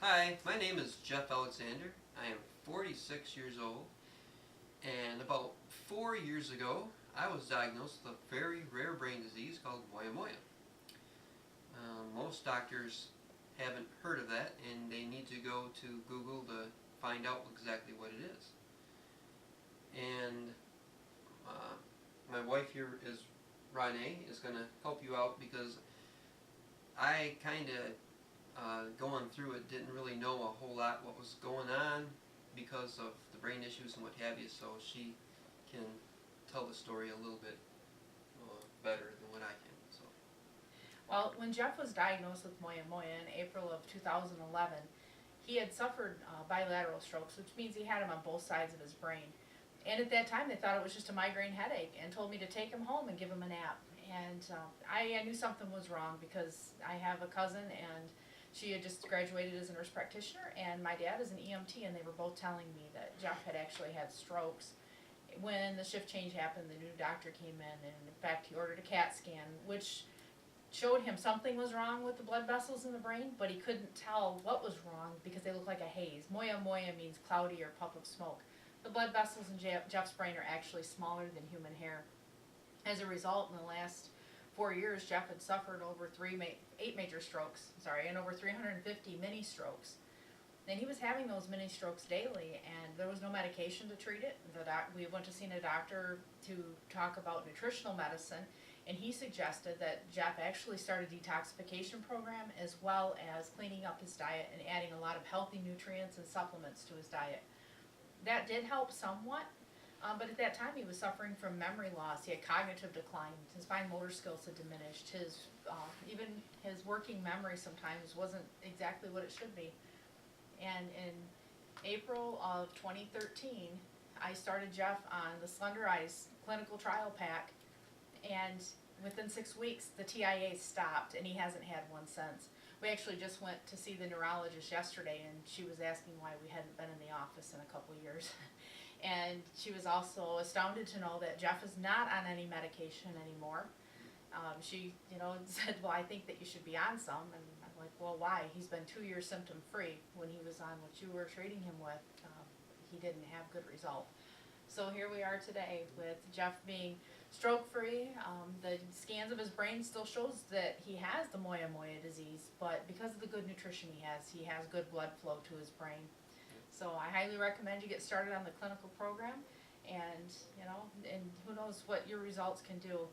Hi, my name is Jeff Alexander. I am 46 years old, and about 4 years ago, I was diagnosed with a very rare brain disease called moya moya. Most doctors haven't heard of that, and they need to go to Google to find out exactly what it is. And uh, my wife here is Renee, is going to help you out because I kind of going through it, didn't really know a whole lot what was going on because of the brain issues and what have you, so she can tell the story a little bit better than what I can. So. Well, when Jeff was diagnosed with moya moya in April of 2011, he had suffered bilateral strokes, which means he had them on both sides of his brain. And at that time, they thought it was just a migraine headache and told me to take him home and give him a nap. And I knew something was wrong because I have a cousin and she had just graduated as a nurse practitioner, and my dad is an EMT, and they were both telling me that Jeff had actually had strokes. When the shift change happened, the new doctor came in, and in fact, he ordered a CAT scan, which showed him something was wrong with the blood vessels in the brain, but he couldn't tell what was wrong because they looked like a haze. Moya moya means cloudy or puff of smoke. The blood vessels in Jeff's brain are actually smaller than human hair. As a result, in the last 4 years, Jeff had suffered over 8 major strokes, and over 350 mini strokes. And he was having those mini strokes daily, and there was no medication to treat it. We went to see a doctor to talk about nutritional medicine, and he suggested that Jeff actually start a detoxification program as well as cleaning up his diet and adding a lot of healthy nutrients and supplements to his diet. That did help somewhat, but at that time he was suffering from memory loss. He had cognitive decline. His fine motor skills had diminished. Even his working memory sometimes wasn't exactly what it should be. And in April of 2013, I started Jeff on the Slender Ice clinical trial pack, and within 6 weeks the TIA stopped, and he hasn't had one since. We actually just went to see the neurologist yesterday, and she was asking why we hadn't been in the office in a couple years. And she was also astounded to know that Jeff is not on any medication anymore. She, said, well, I think that you should be on some. And I'm like, well, why? He's been 2 years symptom free. When he was on what you were treating him with, he didn't have good result. So here we are today with Jeff being stroke free. The scans of his brain still shows that he has the moya moya disease, but because of the good nutrition he has good blood flow to his brain. So I highly recommend you get started on the clinical program, and and who knows what your results can do.